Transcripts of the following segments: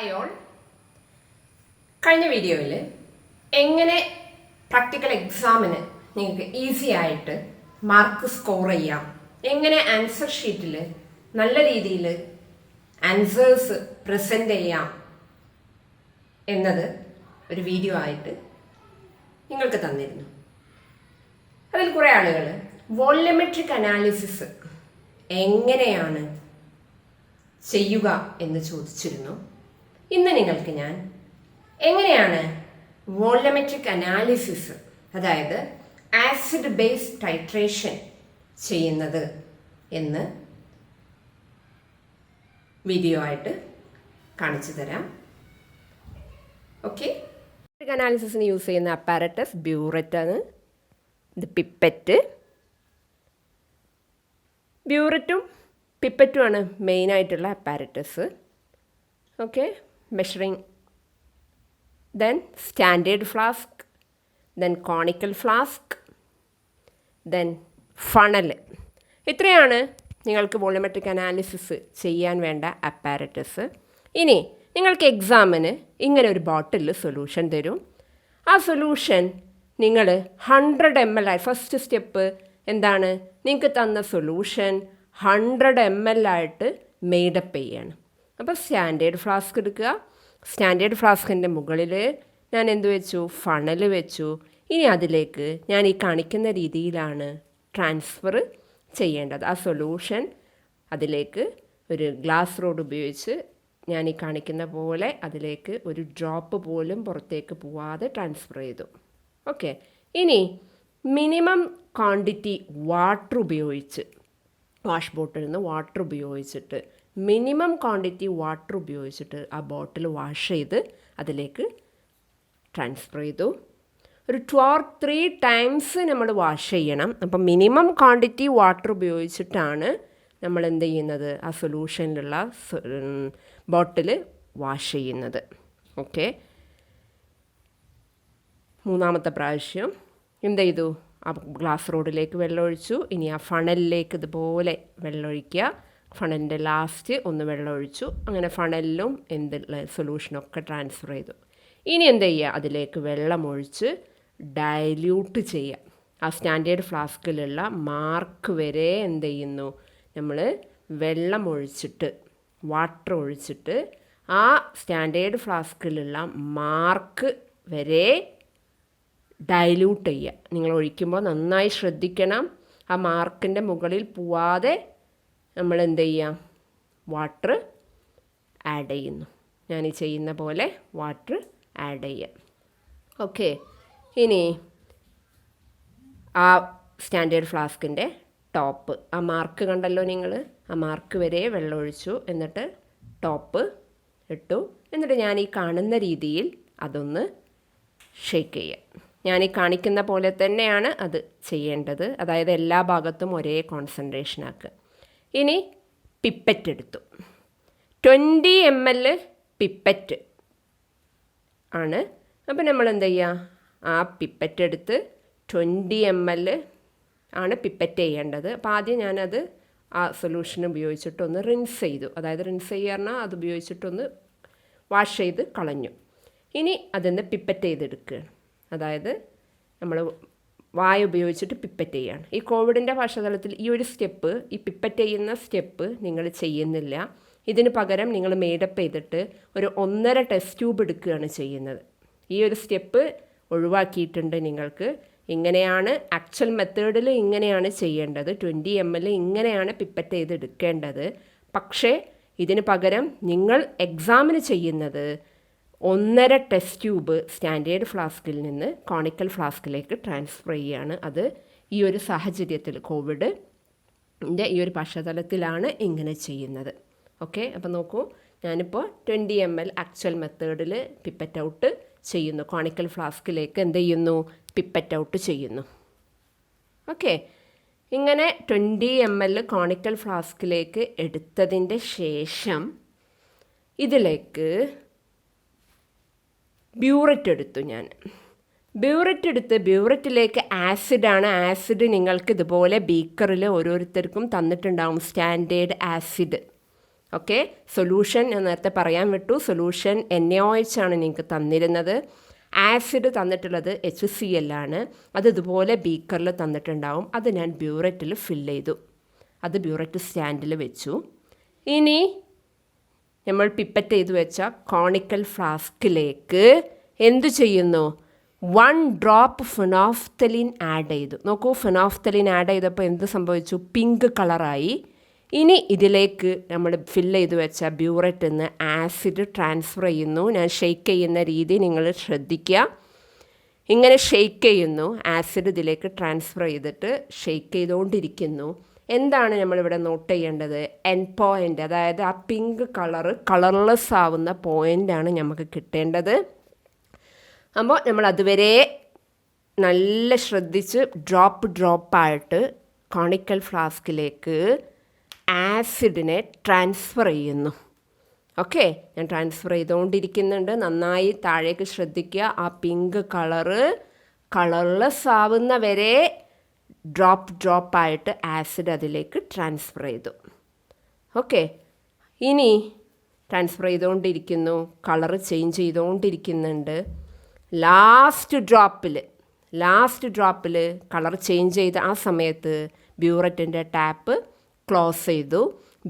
Hi all. കഴിഞ്ഞ വീഡിയോയിൽ എങ്ങനെ പ്രാക്ടിക്കൽ എക്സാമിന് നിങ്ങൾക്ക് ഈസി ആയിട്ട് മാർക്ക് സ്കോർ ചെയ്യാം, എങ്ങനെ ആൻസർ ഷീറ്റിൽ നല്ല രീതിയിൽ ആൻസേഴ്സ് പ്രസൻറ്റ് ചെയ്യാം എന്നത് ഒരു വീഡിയോ ആയിട്ട് നിങ്ങൾക്ക് തന്നിരുന്നു. അതിൽ കുറേ ആളുകൾ വോള്യൂമെട്രിക് അനാലിസിസ് എങ്ങനെയാണ് ചെയ്യുക എന്ന് ചോദിച്ചിരുന്നു. ഇന്ന് നിങ്ങൾക്ക് ഞാൻ എങ്ങനെയാണ് വോള്യൂമെട്രിക് അനാലിസിസ്, അതായത് ആസിഡ് ബേസ് ടൈട്രേഷൻ ചെയ്യുന്നത് എന്ന് വീഡിയോ ആയിട്ട് കാണിച്ചു തരാം. ഓക്കെ, അനാലിസിസിന് യൂസ് ചെയ്യുന്ന അപ്പാരറ്റസ് ബ്യൂററ്റാണ്. ഇത് പിപ്പറ്റ്. ബ്യൂററ്റും പിപ്പറ്റുമാണ് മെയിനായിട്ടുള്ള apparatus. Okay, measuring, then standard flask, then conical flask, then funnel. ഇത്രയാണ് നിങ്ങൾക്ക് വോള്യൂമെട്രിക് അനാലിസിസ് ചെയ്യാൻ വേണ്ട അപ്പാരറ്റസ്. ഇനി നിങ്ങൾക്ക് എക്സാമിന് ഇങ്ങനെ ഒരു ബോട്ടിലിൽ സൊല്യൂഷൻ തരും. ആ സൊല്യൂഷൻ നിങ്ങൾ 100 ml ആയി, ഫസ്റ്റ് സ്റ്റെപ്പ് എന്താണ്, നിങ്ങൾക്ക് തന്ന സൊല്യൂഷൻ 100 ml ആയിട്ട് മെയ്ഡപ്പ് ചെയ്യാണ്. അപ്പോൾ സ്റ്റാൻഡേർഡ് ഫ്ലാസ്ക് എടുക്കുക. സ്റ്റാൻഡേർഡ് ഫ്ലാസ്കിൻ്റെ മുകളിൽ ഞാൻ എന്ത് വെച്ചു, ഫണൽ വെച്ചു. ഇനി അതിലേക്ക് ഞാൻ ഈ കാണിക്കുന്ന രീതിയിലാണ് ട്രാൻസ്ഫർ ചെയ്യേണ്ടത്. ആ സൊല്യൂഷൻ അതിലേക്ക് ഒരു ഗ്ലാസ് റോഡ് ഉപയോഗിച്ച് ഞാൻ ഈ കാണിക്കുന്ന പോലെ അതിലേക്ക് ഒരു ഡ്രോപ്പ് പോലും പുറത്തേക്ക് പോവാതെ ട്രാൻസ്ഫർ ചെയ്തു. ഓക്കെ, ഇനി മിനിമം ക്വാണ്ടിറ്റി വാട്ടർ ഉപയോഗിച്ച്, വാഷ് ബോട്ടിൽ നിന്ന് വാട്ടർ ഉപയോഗിച്ചിട്ട് മിനിമം ക്വാണ്ടിറ്റി വാട്ടർ ഉപയോഗിച്ചിട്ട് ആ ബോട്ടിൽ വാഷ് ചെയ്ത് അതിലേക്ക് ട്രാൻസ്ഫർ ചെയ്തു. ഒരു 2 or 3 times നമ്മൾ വാഷ് ചെയ്യണം. അപ്പം മിനിമം ക്വാണ്ടിറ്റി വാട്ടർ ഉപയോഗിച്ചിട്ടാണ് നമ്മൾ എന്ത് ചെയ്യുന്നത്, ആ സൊല്യൂഷനിലുള്ള ബോട്ടിൽ വാഷ് ചെയ്യുന്നത്. ഓക്കെ, മൂന്നാമത്തെ പ്രാവശ്യം എന്ത് ചെയ്തു, ആ ഗ്ലാസ് റോഡിലേക്ക് വെള്ളമൊഴിച്ചു. ഇനി ആ ഫണലിലേക്ക് ഇതുപോലെ വെള്ളമൊഴിക്കുക. ഫണലിൻ്റെ ലാസ്റ്റ് ഒന്ന് വെള്ളം ഒഴിച്ചു. അങ്ങനെ ഫണലിലും എന്തുള്ള സൊല്യൂഷനൊക്കെ ട്രാൻസ്ഫർ ചെയ്തു. ഇനി എന്ത് ചെയ്യുക, അതിലേക്ക് വെള്ളമൊഴിച്ച് ഡൈല്യൂട്ട് ചെയ്യുക. ആ സ്റ്റാൻഡേർഡ് ഫ്ലാസ്കിലുള്ള മാർക്ക് വരെ എന്ത് ചെയ്യുന്നു, നമ്മൾ വെള്ളമൊഴിച്ചിട്ട് വാട്ടർ ഒഴിച്ചിട്ട് ആ സ്റ്റാൻഡേർഡ് ഫ്ലാസ്കിലുള്ള മാർക്ക് വരെ ഡൈല്യൂട്ട് ചെയ്യുക. നിങ്ങൾ ഒഴിക്കുമ്പോൾ നന്നായി ശ്രദ്ധിക്കണം, ആ മാർക്കിൻ്റെ മുകളിൽ പോവാതെ നമ്മൾ എന്ത് ചെയ്യാം, വാട്ടർ ആഡ് ചെയ്യുന്നു. ഞാൻ ഈ ചെയ്യുന്ന പോലെ വാട്ടർ ആഡ് ചെയ്യാം. ഓക്കെ, ഇനി ആ സ്റ്റാൻഡേർഡ് ഫ്ലാസ്കിൻ്റെ ടോപ്പ്, ആ മാർക്ക് കണ്ടല്ലോ നിങ്ങൾ, ആ മാർക്ക് വരെ വെള്ളം ഒഴിച്ചു. എന്നിട്ട് ടോപ്പ് ഇട്ടു. എന്നിട്ട് ഞാൻ ഈ കാണുന്ന രീതിയിൽ അതൊന്ന് ഷേക്ക് ചെയ്യാം. ഞാൻ ഈ കാണിക്കുന്ന പോലെ തന്നെയാണ് അത് ചെയ്യേണ്ടത്. അതായത് എല്ലാ ഭാഗത്തും ഒരേ കോൺസെൻട്രേഷൻ ആക്കുക. ഇനി പിപ്പറ്റ് എടുത്തു. 20 ml പിപ്പറ്റ് ആണ്. അപ്പോൾ നമ്മൾ എന്ത് ചെയ്യുക, ആ പിപ്പറ്റ് എടുത്ത് 20 ml ആണ് പിപ്പറ്റ് ചെയ്യേണ്ടത്. അപ്പോൾ ആദ്യം ഞാനത് ആ സൊല്യൂഷൻ ഉപയോഗിച്ചിട്ടൊന്ന് റിൻസ് ചെയ്തു. അതായത് റിൻസ് ചെയ്യുക പറഞ്ഞാൽ അത് ഉപയോഗിച്ചിട്ടൊന്ന് വാഷ് ചെയ്ത് കളഞ്ഞു. ഇനി അതിന്ന് പിപ്പറ്റ് ചെയ്തെടുക്കുകയാണ്. അതായത് നമ്മൾ വായ ഉപയോഗിച്ചിട്ട് പിപ്പറ്റ് ചെയ്യുകയാണ്. ഈ കോവിഡിൻ്റെ പശ്ചാത്തലത്തിൽ ഈ ഒരു സ്റ്റെപ്പ്, ഈ പിപ്പറ്റ് ചെയ്യുന്ന സ്റ്റെപ്പ് നിങ്ങൾ ചെയ്യുന്നില്ല. ഇതിന് പകരം നിങ്ങൾ മേഡപ്പ് ചെയ്തിട്ട് ഒരു 1.5 ടെസ്റ്റ് ട്യൂബ് എടുക്കുകയാണ് ചെയ്യുന്നത്. ഈ ഒരു സ്റ്റെപ്പ് ഒഴിവാക്കിയിട്ടുണ്ട്. നിങ്ങൾക്ക് ഇങ്ങനെയാണ് ആക്ച്വൽ മെത്തേഡിൽ ഇങ്ങനെയാണ് ചെയ്യേണ്ടത്. 20 ml ഇങ്ങനെയാണ് പിപ്പറ്റ് ചെയ്ത് എടുക്കേണ്ടത്. പക്ഷേ ഇതിന് പകരം നിങ്ങൾ എക്സാമിന് ചെയ്യുന്നത് 1.5 ടെസ്റ്റ് ട്യൂബ് സ്റ്റാൻഡേർഡ് ഫ്ലാസ്കിൽ നിന്ന് കോണിക്കൽ ഫ്ലാസ്കിലേക്ക് ട്രാൻസ്ഫർ ചെയ്യുകയാണ്. അത് ഈ ഒരു സാഹചര്യത്തിൽ, കോവിഡിൻ്റെ ഈ ഒരു പശ്ചാത്തലത്തിലാണ് ഇങ്ങനെ ചെയ്യുന്നത്. ഓക്കെ, അപ്പോൾ നോക്കൂ, ഞാനിപ്പോൾ 20 ml ആക്ച്വൽ മെത്തേഡിൽ പിപ്പറ്റ് ഔട്ട് ചെയ്യുന്നു. കോണിക്കൽ ഫ്ലാസ്കിലേക്ക് എന്ത് ചെയ്യുന്നു, പിപ്പറ്റ് ഔട്ട് ചെയ്യുന്നു. ഓക്കെ, ഇങ്ങനെ 20 ml കോണിക്കൽ ഫ്ലാസ്കിലേക്ക് എടുത്തതിൻ്റെ ശേഷം ഇതിലേക്ക് ബ്യൂററ്റ് എടുത്തു. ഞാൻ ബ്യൂററ്റ് എടുത്ത്, ബ്യൂററ്റിലേക്ക് ആസിഡാണ്. ആസിഡ് നിങ്ങൾക്ക് ഇതുപോലെ ബീക്കറിൽ ഓരോരുത്തർക്കും തന്നിട്ടുണ്ടാവും, സ്റ്റാൻഡേർഡ് ആസിഡ്. ഓക്കെ, സൊല്യൂഷൻ ഞാൻ നേരത്തെ പറയാൻ വിട്ടു. സൊല്യൂഷൻ NaOH ആണ് നിങ്ങൾക്ക് തന്നിരുന്നത്. ആസിഡ് തന്നിട്ടുള്ളത് HCl ആണ്. അത് ഇതുപോലെ ബീക്കറിൽ തന്നിട്ടുണ്ടാവും. അത് ഞാൻ ബ്യൂററ്റിൽ ഫില്ല് ചെയ്തു. അത് ബ്യൂററ്റ് സ്റ്റാൻഡിൽ വെച്ചു. ഇനി നമ്മൾ പിപ്പറ്റ് ചെയ്ത് വെച്ച കോണിക്കൽ ഫ്ലാസ്കിലേക്ക് എന്തു ചെയ്യുന്നു? 1 ഡ്രോപ്പ് ഫെനോഫ്തലിൻ ആഡ് ചെയ്തു. നോക്കൂ, ഫെനോഫ്തലിൻ ആഡ് ചെയ്തപ്പോൾ എന്ത് സംഭവിച്ചു? പിങ്ക് കളറായി. ഇനി ഇതിലേക്ക് നമ്മൾ ഫില്ല് ചെയ്ത് വെച്ച ബ്യൂററ്റിൽ നിന്ന് ആസിഡ് ട്രാൻസ്ഫർ ചെയ്യുന്നു. ഞാൻ ഷെയ്ക്ക് ചെയ്യുന്ന രീതി നിങ്ങൾ ശ്രദ്ധിക്കുക. ഇങ്ങനെ ഷെയ്ക്ക് ചെയ്യുന്നു. ആസിഡ് ഇതിലേക്ക് ട്രാൻസ്ഫർ ചെയ്തിട്ട് ഷെയ്ക്ക് ചെയ്തുകൊണ്ടിരിക്കുന്നു. എന്താണ് നമ്മളിവിടെ നോട്ട് ചെയ്യേണ്ടത്? എൻഡ് പോയിൻ്റ്, അതായത് ആ പിങ്ക് കളർലെസ് ആവുന്ന പോയിൻ്റാണ് നമുക്ക് കിട്ടേണ്ടത്. അപ്പോൾ നമ്മൾ അതുവരെ നല്ല ശ്രദ്ധിച്ച് ഡ്രോപ്പായിട്ട് കോണിക്കൽ ഫ്ലാസ്കിലേക്ക് ആസിഡിനെ ട്രാൻസ്ഫർ ചെയ്യുന്നു. ഓക്കെ, ഞാൻ ട്രാൻസ്ഫർ ചെയ്തുകൊണ്ടിരിക്കുന്നുണ്ട്. നന്നായി താഴേക്ക് ശ്രദ്ധിക്കുക. ആ പിങ്ക് കളർലെസ് ആവുന്ന വരെ ഡ്രോപ്പായിട്ട് ആസിഡ് അതിലേക്ക് ട്രാൻസ്ഫർ ചെയ്തു. ഓക്കെ, ഇനി ട്രാൻസ്ഫർ ചെയ്തുകൊണ്ടിരിക്കുന്നു. കളറ് ചേഞ്ച് ചെയ്തുകൊണ്ടിരിക്കുന്നുണ്ട്. ലാസ്റ്റ് ഡ്രോപ്പിൽ കളർ ചേഞ്ച് ചെയ്ത ആ സമയത്ത് ബ്യൂററ്റിൻ്റെ ടാപ്പ് ക്ലോസ് ചെയ്തു.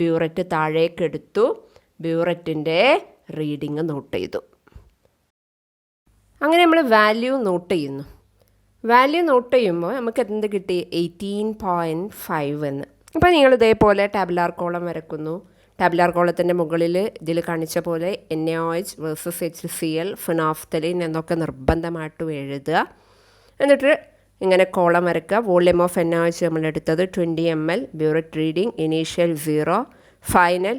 ബ്യൂററ്റ് താഴേക്കെടുത്തു. ബ്യൂററ്റിൻ്റെ റീഡിങ് നോട്ട് ചെയ്തു. അങ്ങനെ നമ്മൾ വാല്യൂ നോട്ട് ചെയ്യുന്നു. വാല്യൂ നോട്ട് ചെയ്യുമ്പോൾ നമുക്ക് എന്ത് കിട്ടി? 18.5 എന്ന്. അപ്പോൾ നിങ്ങൾ ഇതേപോലെ ടാബുലാർ കോളം വരക്കുന്നു. ടാബുലാർ കോളത്തിൻ്റെ മുകളിൽ ഇതിൽ കാണിച്ച പോലെ NaOH വേഴ്സസ് HCl, ഫെനോഫ്തലിൻ എന്നൊക്കെ നിർബന്ധമായിട്ടും എഴുതുക. എന്നിട്ട് ഇങ്ങനെ കോളം വരയ്ക്കുക. Volume of NaOH നമ്മളെടുത്തത് 20 ml, burette reading initial 0, final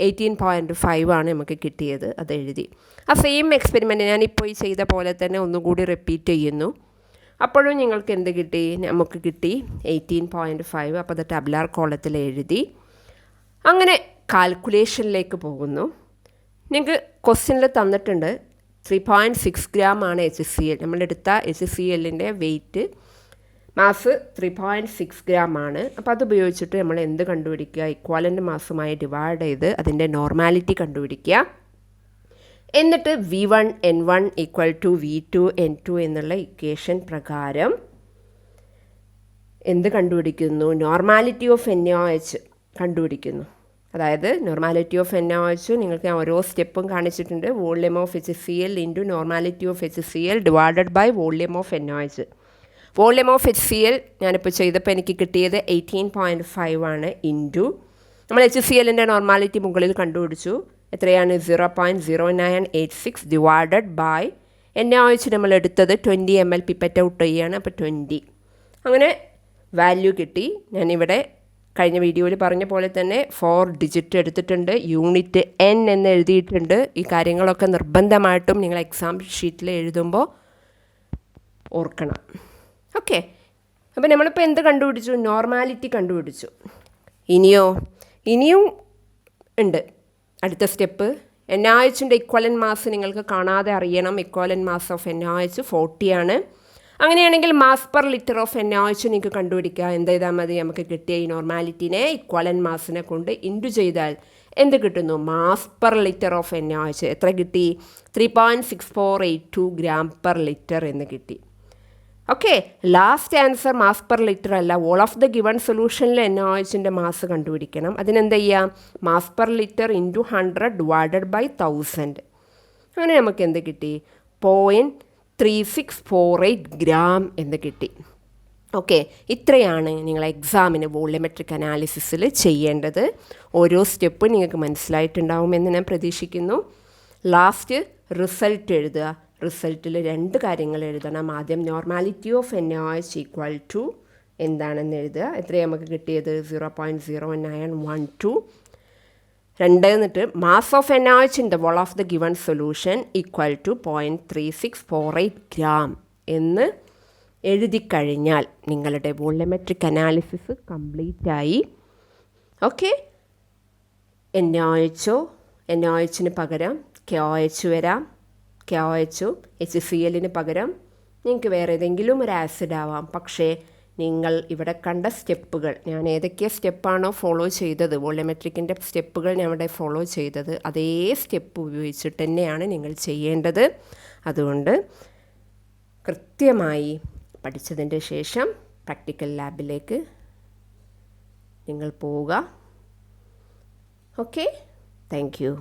18.5 ആണ് നമുക്ക് കിട്ടിയത്. അത് എഴുതി. ആ സെയിം എക്സ്പെരിമെൻറ്റ് ഞാനിപ്പോൾ ഈ ചെയ്ത പോലെ തന്നെ ഒന്നുകൂടി റിപ്പീറ്റ് ചെയ്യുന്നു. അപ്പോഴും നിങ്ങൾക്ക് എന്ത് കിട്ടി? നമുക്ക് കിട്ടി 18.5. അപ്പോൾ അത് ടാബുലാർ കോളത്തിൽ എഴുതി. അങ്ങനെ കാൽക്കുലേഷനിലേക്ക് പോകുന്നു. നിങ്ങൾക്ക് ക്വസ്റ്റ്യനിൽ തന്നിട്ടുണ്ട് 3.6 gram ആണ് HCl. നമ്മളെടുത്ത HClൻ്റെ വെയിറ്റ് മാസ് 3.6 gram ആണ്. അപ്പോൾ അത് ഉപയോഗിച്ചിട്ട് നമ്മൾ എന്ത് കണ്ടുപിടിക്കുക? ഇക്വാലൻ്റ് മാസുമായി ഡിവൈഡ് ചെയ്ത് അതിൻ്റെ നോർമാലിറ്റി കണ്ടുപിടിക്കുക. എന്നിട്ട് V1 N1 = V2 N2 എന്നുള്ള ഇക്വേഷൻ പ്രകാരം എന്ത് കണ്ടുപിടിക്കുന്നു? നോർമാലിറ്റി ഓഫ് NaOH കണ്ടുപിടിക്കുന്നു. അതായത് നോർമാലിറ്റി ഓഫ് NaOH നിങ്ങൾക്ക് ഞാൻ ഓരോ സ്റ്റെപ്പും കാണിച്ചിട്ടുണ്ട്. Volume of HCl into normality of HCl divided by volume of NaOH. Volume of HCl ഞാനിപ്പോൾ ചെയ്തപ്പോൾ എനിക്ക് കിട്ടിയത് 18.5 ആണ്. ഇൻറ്റു നമ്മൾ HClൻ്റെ നോർമാലിറ്റി മുകളിൽ കണ്ടുപിടിച്ചു. എത്രയാണ്? 0.0986 ഡിവൈഡഡ് ബൈ NaOH നമ്മൾ എടുത്തത് 20 ml പിപ്പറ്റ് ഔട്ട് ചെയ്യുകയാണ്. അപ്പോൾ 20. അങ്ങനെ വാല്യൂ കിട്ടി. ഞാനിവിടെ കഴിഞ്ഞ വീഡിയോയിൽ പറഞ്ഞ പോലെ തന്നെ 4 ഡിജിറ്റ് എടുത്തിട്ടുണ്ട്. യൂണിറ്റ് N എന്ന് എഴുതിയിട്ടുണ്ട്. ഈ കാര്യങ്ങളൊക്കെ നിർബന്ധമായിട്ടും നിങ്ങൾ എക്സാം ഷീറ്റിൽ എഴുതുമ്പോൾ ഓർക്കണം. ഓക്കെ, അപ്പോൾ നമ്മളിപ്പോൾ എന്ത് കണ്ടുപിടിച്ചു? നോർമാലിറ്റി കണ്ടുപിടിച്ചു. ഇനിയും ഉണ്ട് അടുത്ത സ്റ്റെപ്പ്. NaOHൻ്റെ ഇക്വലൻ്റ് മാസ് നിങ്ങൾക്ക് കാണാതെ അറിയണം. ഇക്വലൻ്റ് മാസ് ഓഫ് NaOH 40 ആണ്. അങ്ങനെയാണെങ്കിൽ mass per litre of NaOH നിങ്ങൾക്ക് കണ്ടുപിടിക്കുക. എന്ത് ചെയ്താൽ മതി? നമുക്ക് കിട്ടിയ ഈ നോർമാലിറ്റിനെ ഇക്വലൻ്റ് മാസിനെ കൊണ്ട് ഇൻറ്റു ചെയ്താൽ എന്ത് കിട്ടുന്നു? Mass per litre of NaOH എത്ര കിട്ടി? 3.6482 gram/liter എന്ന് കിട്ടി. Okay, last answer mass per litre അല്ല, വോൾ ഓഫ് ദ ഗിവൺ സൊല്യൂഷനിൽ NaOHൻ്റെ മാസ് കണ്ടുപിടിക്കണം. അതിനെന്ത് ചെയ്യാം? Mass per litre into 100 divided by 1000. അങ്ങനെ നമുക്ക് എന്ത് കിട്ടി? 0.3648 gram എന്ന് കിട്ടി. ഓക്കെ, ഇത്രയാണ് നിങ്ങൾ എക്സാമിന് വോളിയോമെട്രിക് അനാലിസിസിൽ ചെയ്യേണ്ടത്. ഓരോ സ്റ്റെപ്പും നിങ്ങൾക്ക് മനസ്സിലായിട്ടുണ്ടാവുമെന്ന് ഞാൻ പ്രതീക്ഷിക്കുന്നു. ലാസ്റ്റ് റിസൾട്ട് എഴുതുക. റിസൾട്ടിൽ 2 കാര്യങ്ങൾ എഴുതണം. ആദ്യം നോർമാലിറ്റി ഓഫ് NaOH = എന്താണെന്ന് എഴുതുക. എത്രയാണ് നമുക്ക് കിട്ടിയത്? 0.0912. 2 എന്നിട്ട് mass of NaOH in the vol of the given solution = 0.3648 gram എന്ന് എഴുതിക്കഴിഞ്ഞാൽ നിങ്ങളുടെ വോളിയോമെട്രിക് അനാലിസിസ് കംപ്ലീറ്റ് ആയി. ഓക്കെ, NaOHന് പകരം KOH വരാം. KOH HClന് പകരം നിങ്ങൾക്ക് വേറെ ഏതെങ്കിലും ഒരു ആസിഡ് ആവാം. പക്ഷേ നിങ്ങൾ ഇവിടെ കണ്ട സ്റ്റെപ്പുകൾ, ഞാൻ ഏതൊക്കെ സ്റ്റെപ്പാണോ ഫോളോ ചെയ്തത്, വോളിയോമെട്രിക്കിൻ്റെ സ്റ്റെപ്പുകൾ ഞാൻ ഇവിടെ ഫോളോ ചെയ്തത്, അതേ സ്റ്റെപ്പ് ഉപയോഗിച്ചിട്ട് തന്നെയാണ് നിങ്ങൾ ചെയ്യേണ്ടത്. അതുകൊണ്ട് കൃത്യമായി പഠിച്ചതിൻ്റെ ശേഷം പ്രാക്ടിക്കൽ ലാബിലേക്ക് നിങ്ങൾ പോവുക. Okay, thank you.